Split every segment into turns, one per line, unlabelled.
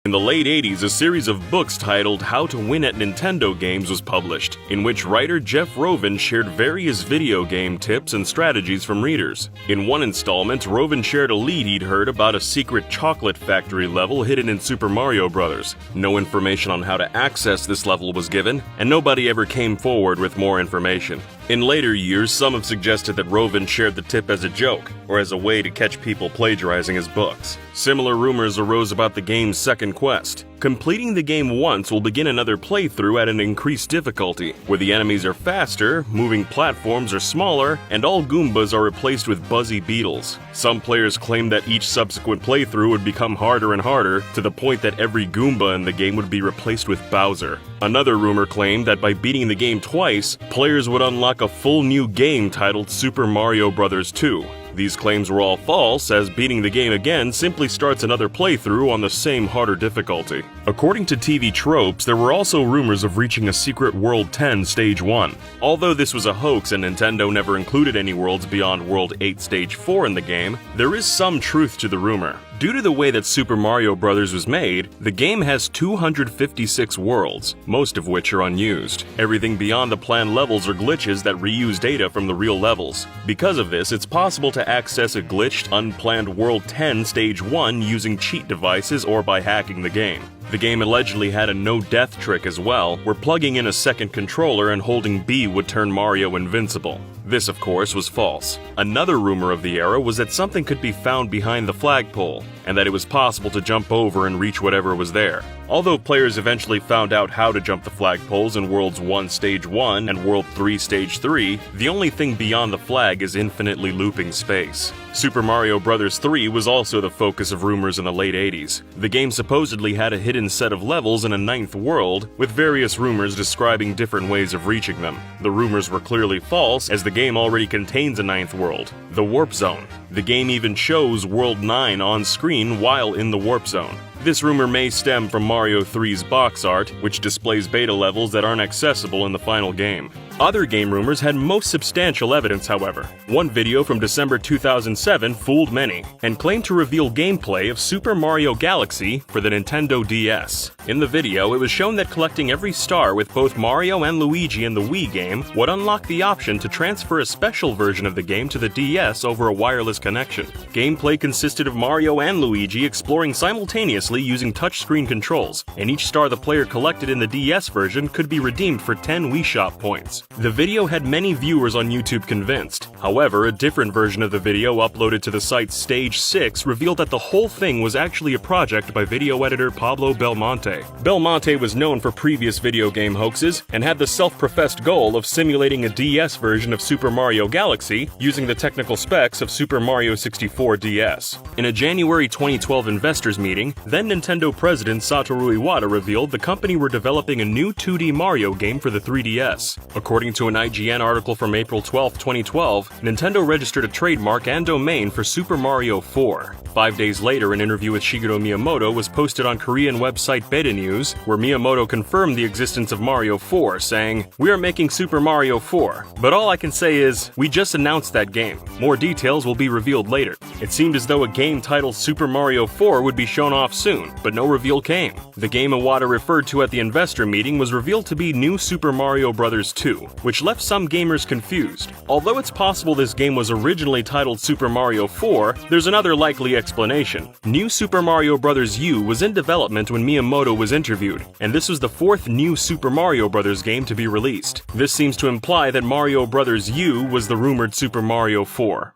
In the late 80s, a series of books titled How to Win at Nintendo Games was published, in which writer Jeff Rovin shared various video game tips and strategies from readers. In one installment, Rovin shared a lead he'd heard about a secret chocolate factory level hidden in Super Mario Bros. No information on how to access this level was given, and nobody ever came forward with more information. In later years, some have suggested that Rovin shared the tip as a joke, or as a way to catch people plagiarizing his books. Similar rumors arose about the game's second quest. Completing the game once will begin another playthrough at an increased difficulty, where the enemies are faster, moving platforms are smaller, and all Goombas are replaced with buzzy beetles. Some players claim that each subsequent playthrough would become harder and harder, to the point that every Goomba in the game would be replaced with Bowser. Another rumor claimed that by beating the game twice, players would unlock a full new game titled Super Mario Bros. 2. These claims were all false, as beating the game again simply starts another playthrough on the same harder difficulty. According to TV Tropes, there were also rumors of reaching a secret World 10 Stage 1. Although this was a hoax and Nintendo never included any worlds beyond World 8 Stage 4 in the game, there is some truth to the rumor. Due to the way that Super Mario Bros. Was made, the game has 256 worlds, most of which are unused. Everything beyond the planned levels are glitches that reuse data from the real levels. Because of this, it's possible to access a glitched, unplanned World 10 Stage 1 using cheat devices or by hacking the game. The game allegedly had a no-death trick as well, where plugging in a second controller and holding B would turn Mario invincible. This, of course, was false. Another rumor of the era was that something could be found behind the flagpole, and that it was possible to jump over and reach whatever was there. Although players eventually found out how to jump the flagpoles in Worlds 1 Stage 1 and World 3 Stage 3, the only thing beyond the flag is infinitely looping space. Super Mario Bros. 3 was also the focus of rumors in the late 80s. The game supposedly had a hidden set of levels in a ninth world, with various rumors describing different ways of reaching them. The rumors were clearly false, as the game already contains a ninth world, the Warp Zone. The game even shows World 9 on screen while in the Warp Zone. This rumor may stem from Mario 3's box art, which displays beta levels that aren't accessible in the final game. Other game rumors had most substantial evidence, however. One video from December 2007 fooled many, and claimed to reveal gameplay of Super Mario Galaxy for the Nintendo DS. In the video, it was shown that collecting every star with both Mario and Luigi in the Wii game would unlock the option to transfer a special version of the game to the DS over a wireless connection. Gameplay consisted of Mario and Luigi exploring simultaneously using touchscreen controls, and each star the player collected in the DS version could be redeemed for 10 Wii Shop points. The video had many viewers on YouTube convinced. However, a different version of the video uploaded to the site Stage 6 revealed that the whole thing was actually a project by video editor Pablo Belmonte. Belmonte was known for previous video game hoaxes, and had the self-professed goal of simulating a DS version of Super Mario Galaxy using the technical specs of Super Mario 64 DS. In a January 2012 investors meeting, then Nintendo president Satoru Iwata revealed the company were developing a new 2D Mario game for the 3DS. According to an IGN article from April 12, 2012, Nintendo registered a trademark and domain for Super Mario 4. 5 days later, an interview with Shigeru Miyamoto was posted on Korean website Beta News, where Miyamoto confirmed the existence of Mario 4, saying, "We are making Super Mario 4, but all I can say is, we just announced that game. More details will be revealed later." It seemed as though a game titled Super Mario 4 would be shown off soon, but no reveal came. The game Iwata referred to at the investor meeting was revealed to be New Super Mario Bros. 2, which left some gamers confused. Although it's possible this game was originally titled Super Mario 4, there's another likely explanation. New Super Mario Bros. U was in development when Miyamoto was interviewed, and this was the fourth New Super Mario Bros. Game to be released. This seems to imply that Mario Bros. U was the rumored Super Mario 4.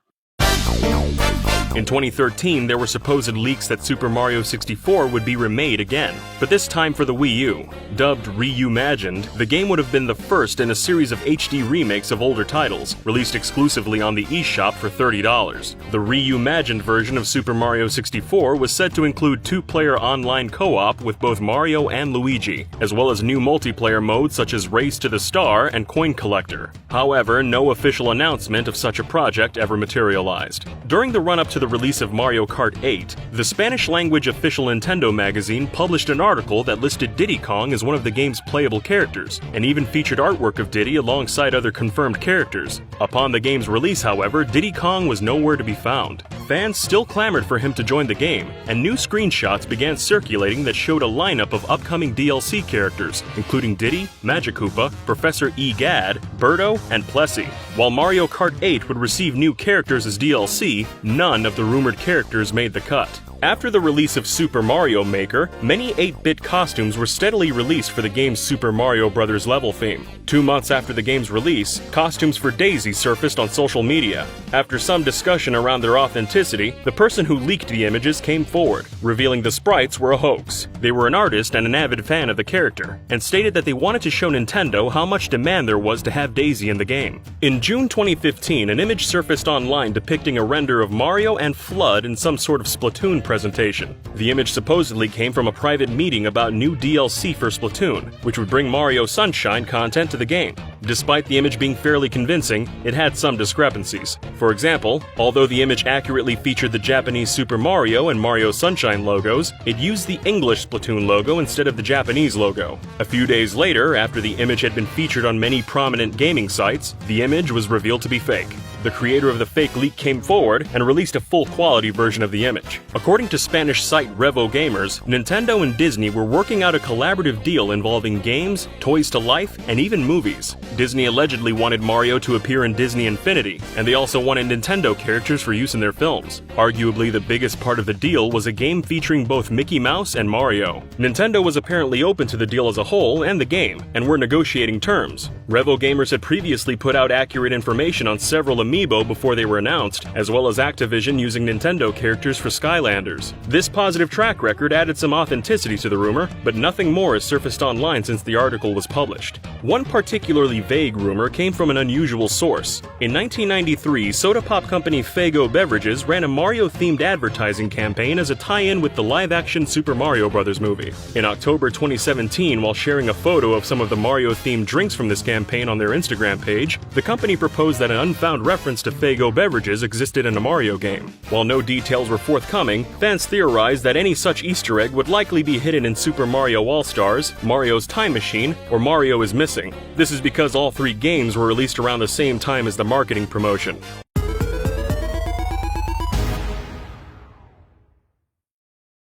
In 2013, there were supposed leaks that Super Mario 64 would be remade again, but this time for the Wii U. Dubbed Reimagined, the game would have been the first in a series of HD remakes of older titles, released exclusively on the eShop for $30. The Reimagined version of Super Mario 64 was said to include two-player online co-op with both Mario and Luigi, as well as new multiplayer modes such as Race to the Star and Coin Collector. However, no official announcement of such a project ever materialized. During the run-up to the release of Mario Kart 8, the Spanish-language official Nintendo magazine published an article that listed Diddy Kong as one of the game's playable characters, and even featured artwork of Diddy alongside other confirmed characters. Upon the game's release, however, Diddy Kong was nowhere to be found. fans still clamored for him to join the game, and new screenshots began circulating that showed a lineup of upcoming DLC characters, including Diddy, Magikoopa, Professor Egad, Birdo, and Plessy. While Mario Kart 8 would receive new characters as DLC, none of the rumored characters made the cut. After the release of Super Mario Maker, many 8-bit costumes were steadily released for the game's Super Mario Bros. Level theme. 2 months after the game's release, costumes for Daisy surfaced on social media. After some discussion around their authenticity, the person who leaked the images came forward, revealing the sprites were a hoax. They were an artist and an avid fan of the character, and stated that they wanted to show Nintendo how much demand there was to have Daisy in the game. In June 2015, an image surfaced online depicting a render of Mario and Flood in some sort of Splatoon presentation. The image supposedly came from a private meeting about new DLC for Splatoon, which would bring Mario Sunshine content to the game. Despite the image being fairly convincing, it had some discrepancies. For example, although the image accurately featured the Japanese Super Mario and Mario Sunshine logos, it used the English Splatoon logo instead of the Japanese logo. A few days later, after the image had been featured on many prominent gaming sites, the image was revealed to be fake. The creator of the fake leak came forward and released a full-quality version of the image. According to Spanish site Revo Gamers, Nintendo and Disney were working out a collaborative deal involving games, toys to life, and even movies. Disney allegedly wanted Mario to appear in Disney Infinity, and they also wanted Nintendo characters for use in their films. Arguably, the biggest part of the deal was a game featuring both Mickey Mouse and Mario. Nintendo was apparently open to the deal as a whole and the game, and were negotiating terms. Revo Gamers had previously put out accurate information on several amiibo before they were announced, as well as Activision using Nintendo characters for Skylanders. This positive track record added some authenticity to the rumor, but nothing more has surfaced online since the article was published. One particularly vague rumor came from an unusual source. In 1993, soda pop company Faygo Beverages ran a Mario-themed advertising campaign as a tie-in with the live-action Super Mario Bros. Movie. In October 2017, while sharing a photo of some of the Mario-themed drinks from this campaign on their Instagram page, the company proposed that an unfound reference to Faygo Beverages existed in a Mario game. While no details were forthcoming, fans theorized that any such Easter egg would likely be hidden in Super Mario All-Stars, Mario's Time Machine, or Mario is Missing. This is because all three games were released around the same time as the marketing promotion.